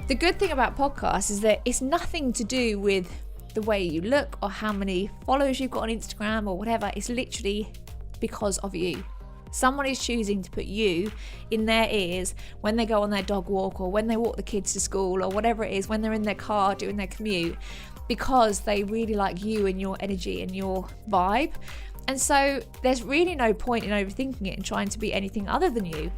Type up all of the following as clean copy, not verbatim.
The good thing about podcasts is that it's nothing to do with the way you look or how many followers you've got on Instagram or whatever. It's literally because of you. Someone is choosing to put you in their ears when they go on their dog walk or when they walk the kids to school or whatever it is, when they're in their car doing their commute, because they really like you and your energy and your vibe. And so there's really no point in overthinking it and trying to be anything other than you.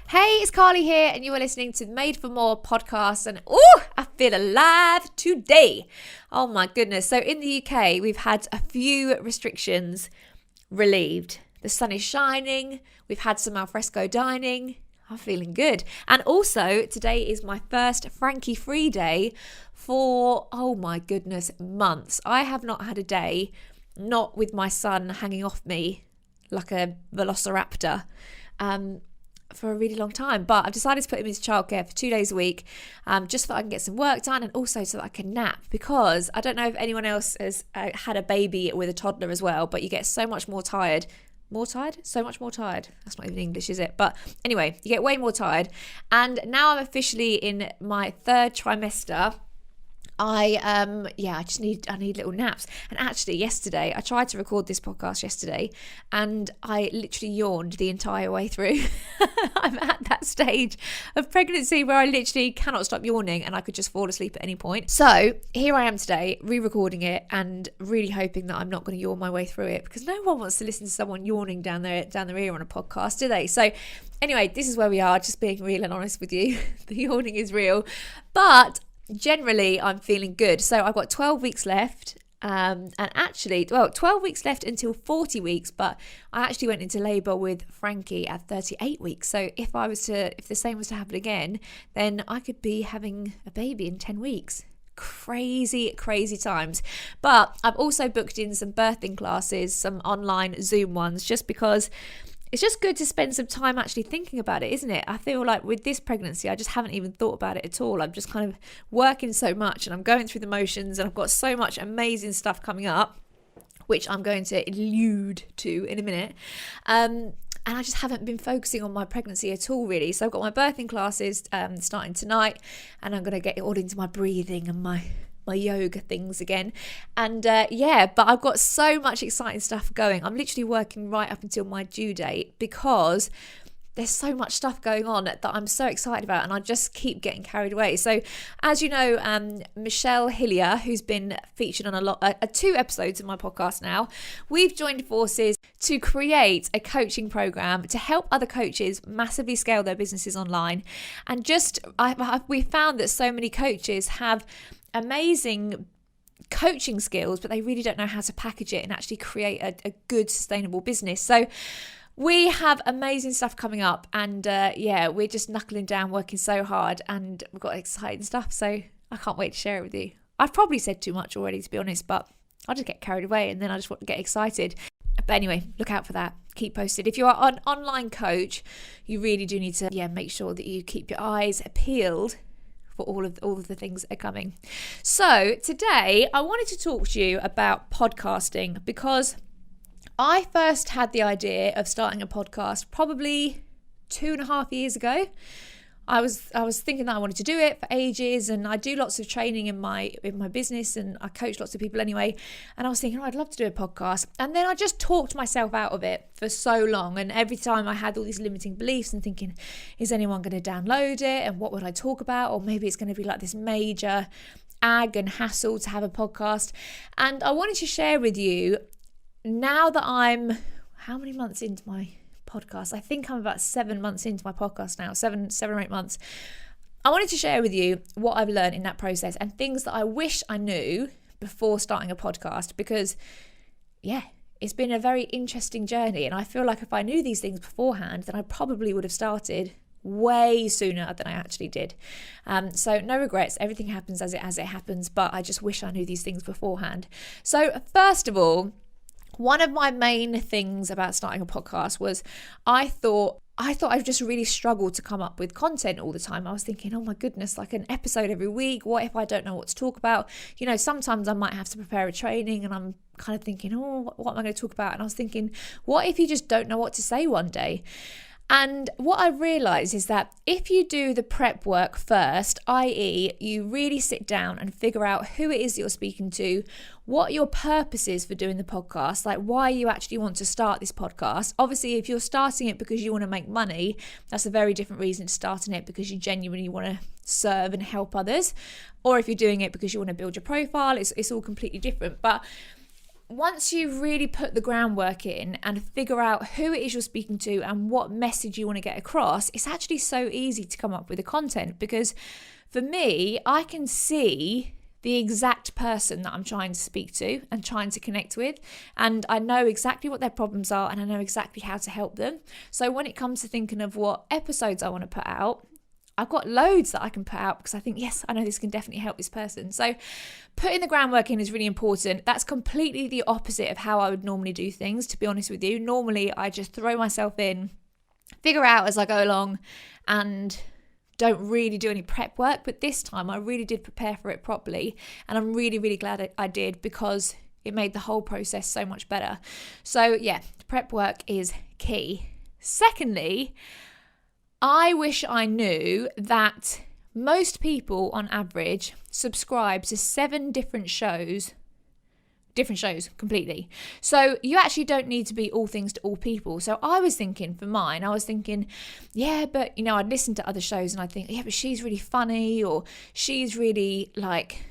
Hey, it's Carly here, and you are listening to Made for More podcast. And I feel alive today. Oh my goodness. So in the UK, we've had a few restrictions relieved. The sun is shining. We've had some alfresco dining. I'm feeling good. And also, today is my first Frankie free day for, oh my goodness, months. I have not had a day not with my son hanging off me like a velociraptor for a really long time. But I've decided to put him into childcare for 2 days a week, just so that I can get some work done and also so that I can nap, because I don't know if anyone else has had a baby with a toddler as well, but you get so much more tired. So much more tired. That's not even English, is it? But anyway, you get way more tired. And now I'm officially in my third trimester. I need little naps. And actually yesterday, I tried to record this podcast yesterday and I literally yawned the entire way through. I'm at that stage of pregnancy where I literally cannot stop yawning and I could just fall asleep at any point. So here I am today, re-recording it and really hoping that I'm not going to yawn my way through it, because no one wants to listen to someone yawning down their ear on a podcast, do they? So anyway, this is where we are, just being real and honest with you. The yawning is real, but generally I'm feeling good. So I've got 12 weeks left, and actually 12 weeks left until 40 weeks, but I actually went into labour with Frankie at 38 weeks. So if the same was to happen again, then I could be having a baby in 10 weeks. Crazy times. But I've also booked in some birthing classes, some online Zoom ones, just because it's just good to spend some time actually thinking about it, isn't it? I feel like with this pregnancy, I just haven't even thought about it at all. I'm just kind of working so much and I'm going through the motions, and I've got so much amazing stuff coming up, which I'm going to allude to in a minute. And I just haven't been focusing on my pregnancy at all, really. So I've got my birthing classes starting tonight, and I'm going to get it all into my breathing and my yoga things again. And but I've got so much exciting stuff going. I'm literally working right up until my due date because there's so much stuff going on that I'm so excited about, and I just keep getting carried away. So as you know, Michelle Hillier, who's been featured on 2 episodes of my podcast now, we've joined forces to create a coaching program to help other coaches massively scale their businesses online. And we found that so many coaches have amazing coaching skills, but they really don't know how to package it and actually create a good sustainable business. So we have amazing stuff coming up, and we're just knuckling down, working so hard, and we've got exciting stuff, so I can't wait to share it with you. I've probably said too much already, to be honest, but I just get carried away and then I just want to get excited. But anyway, look out for that. Keep posted. If you are an online coach, you really do need to make sure that you keep your eyes peeled for all of the things that are coming. So today I wanted to talk to you about podcasting, because I first had the idea of starting a podcast probably 2.5 years ago. I was thinking that I wanted to do it for ages, and I do lots of training in my business, and I coach lots of people anyway, and I was thinking, I'd love to do a podcast. And then I just talked myself out of it for so long, and every time I had all these limiting beliefs and thinking, is anyone going to download it, and what would I talk about, or maybe it's going to be like this major ag and hassle to have a podcast. And I wanted to share with you, now that I'm how many months into my podcast? I think I'm about 7 months into my podcast now, 7 or 8 months. I wanted to share with you what I've learned in that process and things that I wish I knew before starting a podcast, because it's been a very interesting journey, and I feel like if I knew these things beforehand, then I probably would have started way sooner than I actually did. So no regrets, everything happens as it happens, but I just wish I knew these things beforehand. So first of all, one of my main things about starting a podcast was I thought I've just really struggled to come up with content all the time. I was thinking, oh my goodness, like an episode every week. What if I don't know what to talk about? You know, sometimes I might have to prepare a training and I'm kind of thinking, oh, what am I going to talk about? And I was thinking, what if you just don't know what to say one day? And what I realised is that if you do the prep work first, i.e. you really sit down and figure out who it is that you're speaking to, what your purpose is for doing the podcast, like why you actually want to start this podcast. Obviously, if you're starting it because you want to make money, that's a very different reason to starting it because you genuinely want to serve and help others. Or if you're doing it because you want to build your profile, it's all completely different. But once you really put the groundwork in and figure out who it is you're speaking to and what message you want to get across, it's actually so easy to come up with the content, because for me, I can see the exact person that I'm trying to speak to and trying to connect with, and I know exactly what their problems are and I know exactly how to help them. So when it comes to thinking of what episodes I want to put out, I've got loads that I can put out because I think, yes, I know this can definitely help this person. So putting the groundwork in is really important. That's completely the opposite of how I would normally do things, to be honest with you. Normally, I just throw myself in, figure out as I go along, and don't really do any prep work. But this time, I really did prepare for it properly. And I'm really, really glad I did, because it made the whole process so much better. So yeah, prep work is key. Secondly, I wish I knew that most people on average subscribe to 7 different shows completely. So you actually don't need to be all things to all people. So I was thinking, yeah, but I'd listen to other shows and I'd think, yeah, but she's really funny, or she's really like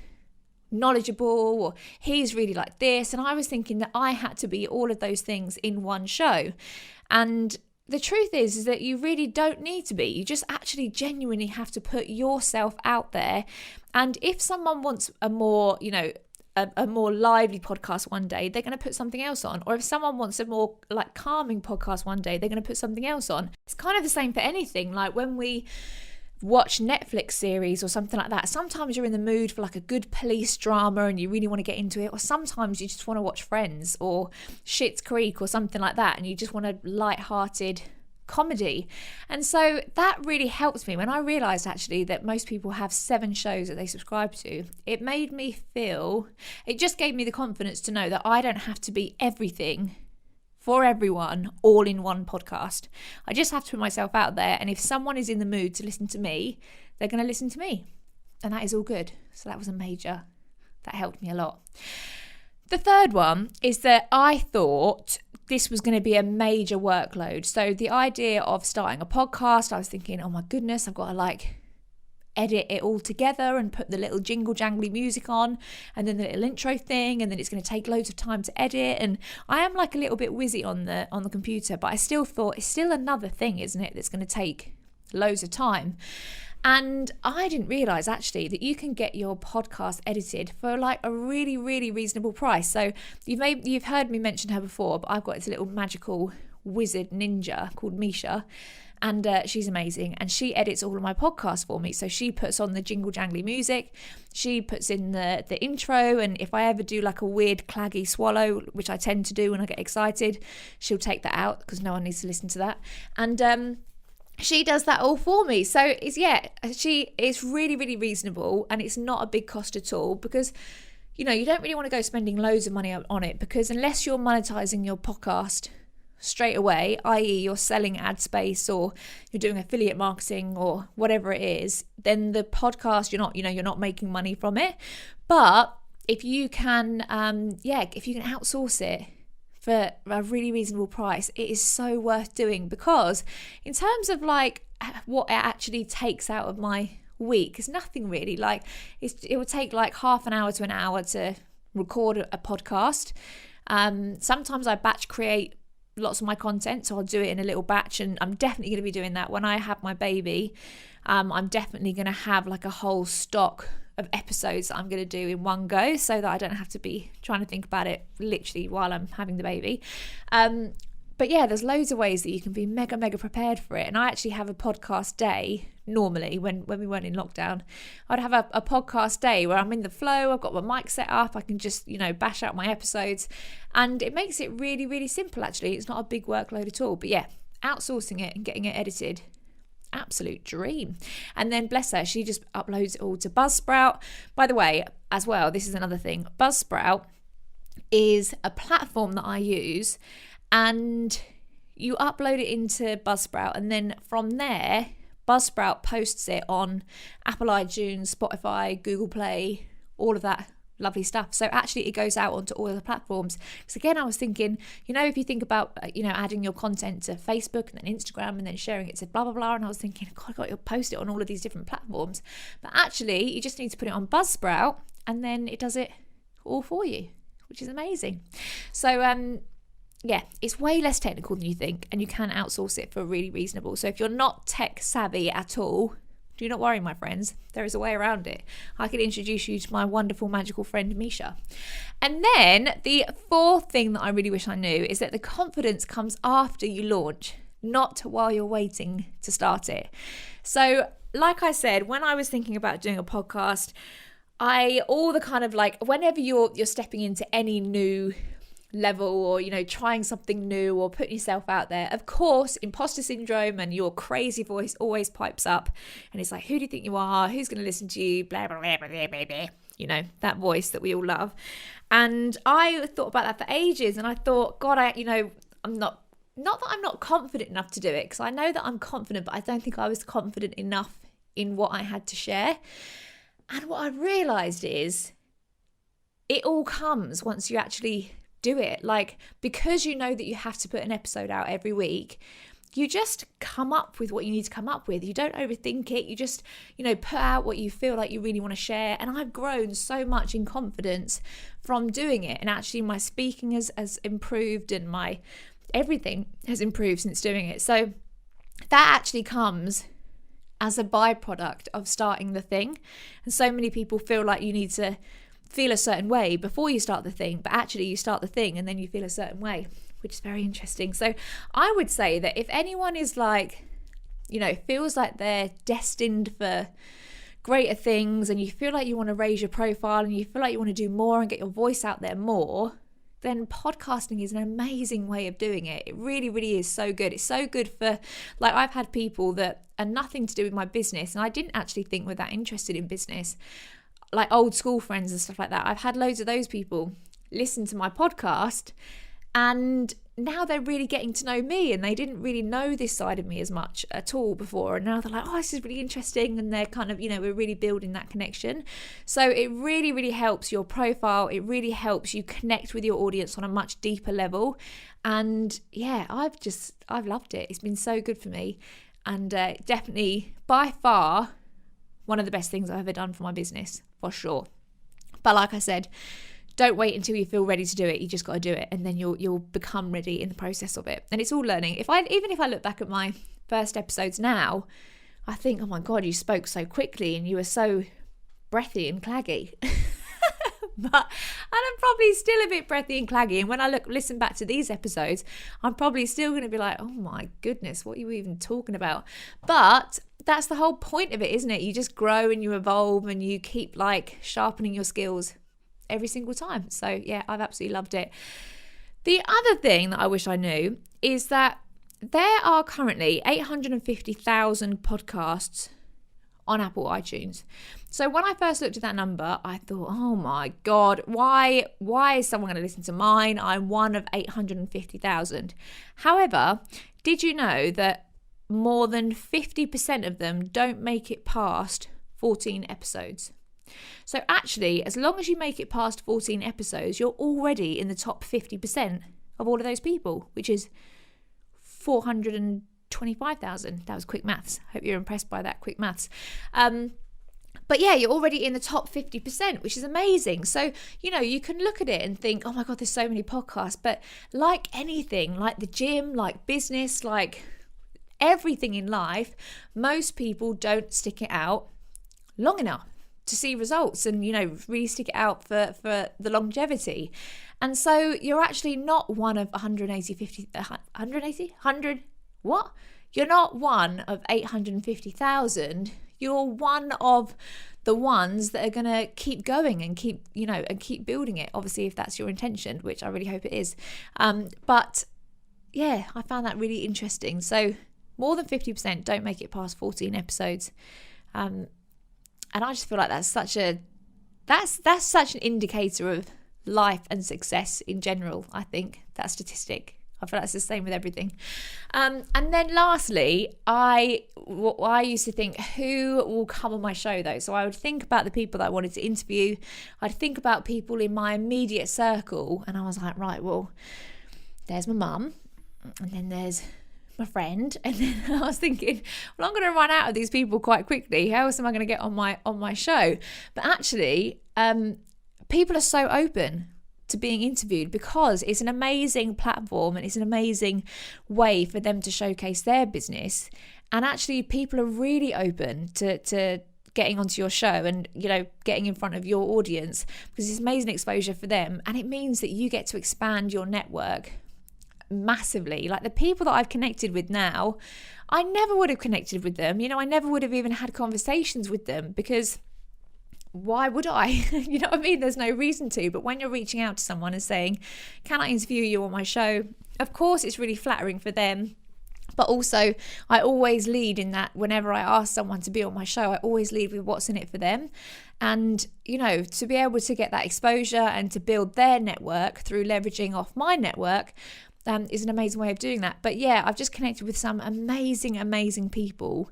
knowledgeable, or he's really like this. And I was thinking that I had to be all of those things in one show. And the truth is that you really don't need to be. You just actually genuinely have to put yourself out there. And if someone wants a more, a more lively podcast one day, they're going to put something else on. Or if someone wants a more like calming podcast one day, they're going to put something else on. It's kind of the same for anything. Like when we watch Netflix series or something like that, sometimes you're in the mood for like a good police drama and you really want to get into it, or sometimes you just want to watch Friends or Schitt's Creek or something like that, and you just want a light-hearted comedy. And so that really helped me when I realized actually that most people have 7 shows that they subscribe to. It made me feel, it just gave me the confidence to know that I don't have to be everything for everyone all in one podcast. I just have to put myself out there, and if someone is in the mood to listen to me, they're going to listen to me, and that is all good. So that was that helped me a lot. The third one is that I thought this was going to be a major workload. So the idea of starting a podcast, I was thinking, oh my goodness, I've got to edit it all together and put the little jingle jangly music on and then the little intro thing, and then it's going to take loads of time to edit. And I am a little bit whizzy on the computer, but I still thought it's still another thing, isn't it, that's going to take loads of time. And I didn't realize actually that you can get your podcast edited for a really, really reasonable price. So you've heard me mention her before, but I've got this little magical wizard ninja called Misha. And she's amazing, and she edits all of my podcasts for me. So she puts on the jingle jangly music, she puts in the intro, and if I ever do a weird claggy swallow, which I tend to do when I get excited, she'll take that out because no one needs to listen to that. And she does that all for me. So it's really, really reasonable, and it's not a big cost at all, because you don't really want to go spending loads of money on it, because unless you're monetizing your podcast straight away, i.e. you're selling ad space or you're doing affiliate marketing or whatever it is, then the podcast you're not making money from it. But if you can outsource it for a really reasonable price, it is so worth doing, because in terms of what it actually takes out of my week, it's nothing really. It would take half an hour to an hour to record a podcast. Sometimes I batch create lots of my content, so I'll do it in a little batch, and I'm definitely going to be doing that when I have my baby. I'm definitely going to have a whole stock of episodes that I'm going to do in one go, so that I don't have to be trying to think about it literally while I'm having the baby. But yeah, there's loads of ways that you can be mega, mega prepared for it. And I actually have a podcast day normally when we weren't in lockdown. I'd have a podcast day where I'm in the flow, I've got my mic set up, I can just, bash out my episodes. And it makes it really, really simple, actually. It's not a big workload at all. But yeah, outsourcing it and getting it edited, absolute dream. And then bless her, she just uploads it all to Buzzsprout. By the way, as well, this is another thing. Buzzsprout is a platform that I use, and you upload it into Buzzsprout, and then from there, Buzzsprout posts it on Apple iTunes, Spotify, Google Play, all of that lovely stuff. So actually it goes out onto all of the platforms. Because again, I was thinking, if you think about, adding your content to Facebook and then Instagram and then sharing it to blah, blah, blah. And I was thinking, God, you'll post it on all of these different platforms. But actually, you just need to put it on Buzzsprout and then it does it all for you, which is amazing. So, it's way less technical than you think, and you can outsource it for really reasonable. So if you're not tech savvy at all, do not worry, my friends. There is a way around it. I can introduce you to my wonderful, magical friend, Misha. And then the fourth thing that I really wish I knew is that the confidence comes after you launch, not while you're waiting to start it. So, like I said, when I was thinking about doing a podcast, whenever you're stepping into any new level or trying something new or putting yourself out there, of course imposter syndrome and your crazy voice always pipes up, and it's like, who do you think you are, who's going to listen to you, blah blah blah blah blah blah, that voice that we all love. And I thought about that for ages, and I thought, God, I'm not that I'm not confident enough to do it, because I know that I'm confident, but I don't think I was confident enough in what I had to share. And what I realized is it all comes once you actually do it. Like, because you know that you have to put an episode out every week, you just come up with what you need to come up with. You don't overthink it. You just, put out what you feel like you really want to share. And I've grown so much in confidence from doing it. And actually my speaking has improved, and my everything has improved since doing it. So that actually comes as a byproduct of starting the thing. And so many people feel like you need to feel a certain way before you start the thing, but actually you start the thing and then you feel a certain way, which is very interesting. So I would say that if anyone is like, feels like they're destined for greater things, and you feel like you want to raise your profile and you feel like you want to do more and get your voice out there more, then podcasting is an amazing way of doing it. It really, really is so good. It's so good for, like, I've had people that are nothing to do with my business, and I didn't actually think were that interested in business, like old school friends and stuff like that. I've had loads of those people listen to my podcast, and now they're really getting to know me, and they didn't really know this side of me as much at all before, and now they're like, oh, this is really interesting, and they're kind of, we're really building that connection. So it really, really helps your profile. It really helps you connect with your audience on a much deeper level. And yeah, I've loved it. It's been so good for me, and definitely by far one of the best things I've ever done for my business, for sure. But like I said, don't wait until you feel ready to do it. You just got to do it, and then you'll become ready in the process of it. And it's all learning. Even if I look back at my first episodes now, I think, oh my God, you spoke so quickly and you were so breathy and claggy. And I'm probably still a bit breathy and claggy. And when I listen back to these episodes, I'm probably still going to be like, oh my goodness, what are you even talking about? But that's the whole point of it, isn't it? You just grow and you evolve and you keep like sharpening your skills every single time. So yeah, I've absolutely loved it. The other thing that I wish I knew is that there are currently 850,000 podcasts on Apple iTunes. So when I first looked at that number, I thought, oh my God, why is someone going to listen to mine? I'm one of 850,000. However, did you know that more than 50% of them don't make it past 14 episodes? So actually, as long as you make it past 14 episodes, you're already in the top 50% of all of those people, which is 425,000. That was quick maths. Hope you're impressed by that quick maths. But yeah, you're already in the top 50%, which is amazing. So, you can look at it and think, oh my God, there's so many podcasts. But like anything, like the gym, like business, like everything in life, most people don't stick it out long enough to see results and, really stick it out for the longevity. And so you're actually not one of 100, what? You're not one of 850,000. You're one of the ones that are going to keep going and keep building it. Obviously, if that's your intention, which I really hope it is. But yeah, I found that really interesting. So more than 50% don't make it past 14 episodes. And I just feel like that's such an indicator of life and success in general. I think that statistic, I feel like it's the same with everything. And then lastly, I used to think, who will come on my show though? So I would think about the people that I wanted to interview. I'd think about people in my immediate circle, and I was like, right, well, there's my mum, and then there's my friend, and then I was thinking, well, I'm going to run out of these people quite quickly. How else am I going to get on my show? But actually, people are so open to being interviewed because it's an amazing platform and it's an amazing way for them to showcase their business. And actually, people are really open to getting onto your show and, you know, getting in front of your audience, because it's amazing exposure for them, and it means that you get to expand your network massively. Like the people that I've connected with now, I never would have connected with them. You know, I never would have even had conversations with them, because why would I? You know what I mean? There's no reason to. But when you're reaching out to someone and saying, can I interview you on my show? Of course, it's really flattering for them. But also, I always lead in that whenever I ask someone to be on my show, I always lead with what's in it for them. And, you know, to be able to get that exposure and to build their network through leveraging off my network is an amazing way of doing that. But yeah, I've just connected with some amazing people,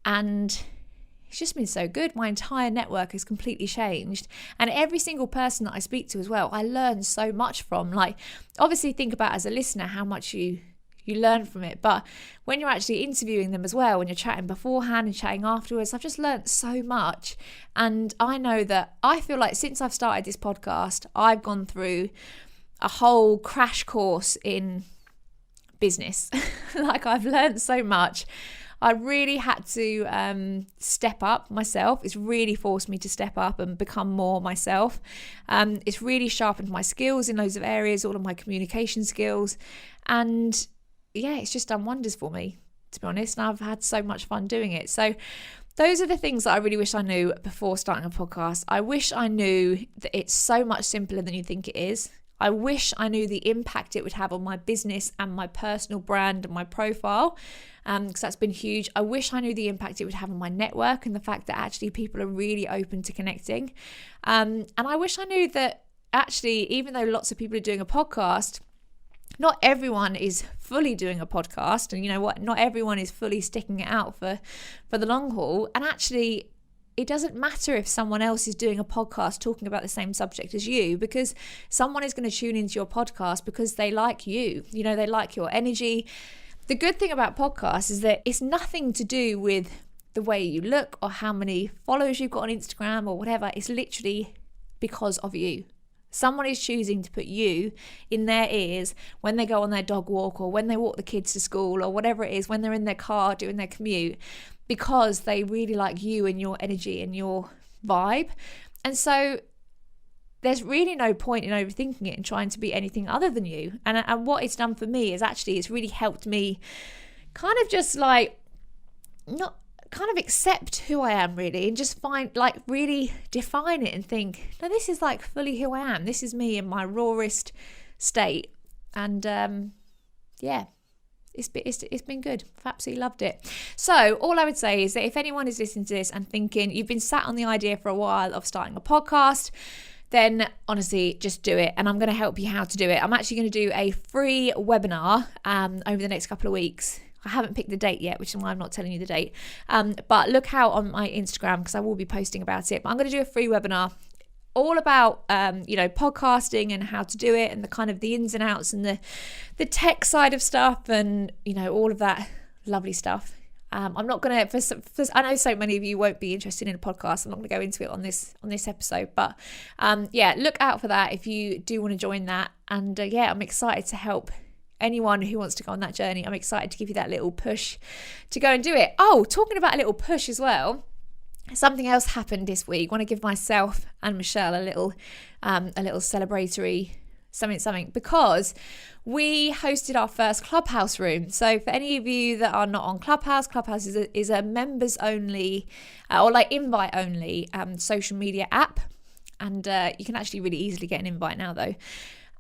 and it's just been so good. My entire network has completely changed, and every single person that I speak to as well, I learn so much from. Like, obviously think about as a listener how much you learn from it, but when you're actually interviewing them as well, when you're chatting beforehand and chatting afterwards, I've just learned so much. And I know that I feel like since I've started this podcast, I've gone through a whole crash course in business. Like, I've learned so much. I really had to step up myself. It's really forced me to step up and become more myself. It's really sharpened my skills in loads of areas, all of my communication skills. And yeah, it's just done wonders for me, to be honest. And I've had so much fun doing it. So those are the things that I really wish I knew before starting a podcast. I wish I knew that it's so much simpler than you think it is. I wish I knew the impact it would have on my business and my personal brand and my profile, because that's been huge. I wish I knew the impact it would have on my network and the fact that actually people are really open to connecting. And I wish I knew that actually, even though lots of people are doing a podcast, not everyone is fully doing a podcast, and you know what? Not everyone is fully sticking it out for the long haul. And actually, it doesn't matter if someone else is doing a podcast talking about the same subject as you, because someone is going to tune into your podcast because they like you. You know, they like your energy. The good thing about podcasts is that it's nothing to do with the way you look or how many followers you've got on Instagram or whatever. It's literally because of you. Someone is choosing to put you in their ears when they go on their dog walk or when they walk the kids to school or whatever it is, when they're in their car doing their commute, because they really like you and your energy and your vibe. And so there's really no point in overthinking it and trying to be anything other than you. And what it's done for me is actually it's really helped me kind of just like not kind of accept who I am really, and just find like really define it and think, no, this is like fully who I am. This is me in my rawest state. And yeah, it's been good. I've absolutely loved it. So all I would say is that if anyone is listening to this and thinking you've been sat on the idea for a while of starting a podcast, then honestly, just do it. And I'm going to help you how to do it. I'm actually going to do a free webinar over the next couple of weeks. I haven't picked the date yet, which is why I'm not telling you the date. But look out on my Instagram because I will be posting about it. But I'm going to do a free webinar all about, podcasting and how to do it and the kind of the ins and outs and the tech side of stuff and, all of that lovely stuff. I'm not going to, I know so many of you won't be interested in a podcast. I'm not going to go into it on this episode. But look out for that if you do want to join that. And I'm excited to help anyone who wants to go on that journey. I'm excited to give you that little push to go and do it. Oh, talking about a little push as well, something else happened this week. I want to give myself and Michelle a little celebratory something because we hosted our first Clubhouse room. So for any of you that are not on Clubhouse is a members only or like invite only social media app, and you can actually really easily get an invite now though.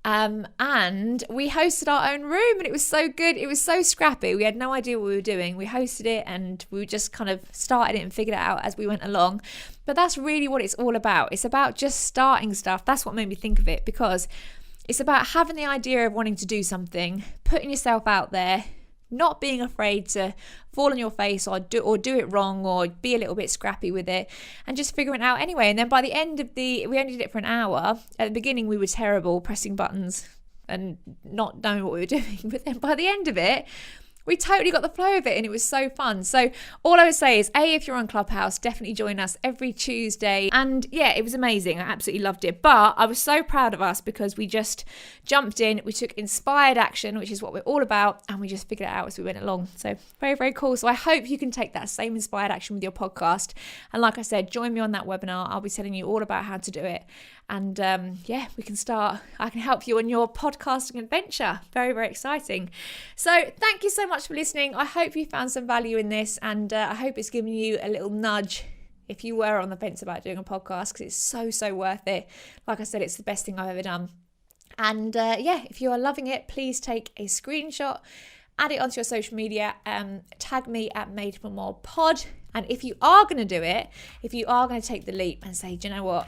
And we hosted our own room and it was so good. It was so scrappy. We had no idea what we were doing. We hosted it and we just kind of started it and figured it out as we went along. But that's really what it's all about. It's about just starting stuff. That's what made me think of it, because It's about having the idea of wanting to do something, putting yourself out there, not being afraid to fall on your face or do it wrong or be a little bit scrappy with it, and just figuring it out anyway. And then by the end of we only did it for an hour. At the beginning we were terrible pressing buttons and not knowing what we were doing, but then by the end of it we totally got the flow of it and it was so fun. So all I would say is, if you're on Clubhouse, definitely join us every Tuesday. And yeah, it was amazing. I absolutely loved it. But I was so proud of us because we just jumped in, we took inspired action, which is what we're all about, and we just figured it out as we went along. So very, very cool. So I hope you can take that same inspired action with your podcast. And like I said, join me on that webinar. I'll be telling you all about how to do it. And we can start. I can help you on your podcasting adventure. Very, very exciting. So thank you so much for listening. I hope you found some value in this, and I hope it's given you a little nudge if you were on the fence about doing a podcast, because it's so, so worth it. Like I said, it's the best thing I've ever done. And if you are loving it, please take a screenshot, add it onto your social media, tag me at Made for More Pod. And if you are going to do it, if you are going to take the leap and say, do you know what?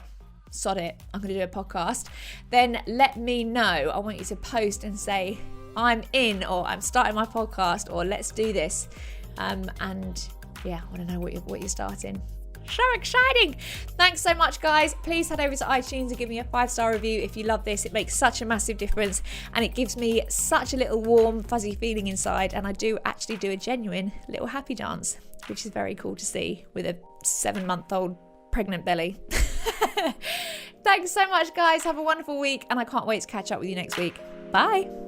Sod it, I'm going to do a podcast, then let me know. I want you to post and say, I'm in, or I'm starting my podcast, or let's do this. I want to know what you're starting. So exciting. Thanks so much, guys. Please head over to iTunes and give me a 5-star review if you love this. It makes such a massive difference, and it gives me such a little warm, fuzzy feeling inside. And I do actually do a genuine little happy dance, which is very cool to see with a 7-month-old pregnant belly. Thanks so much, guys. Have a wonderful week, and I can't wait to catch up with you next week. Bye.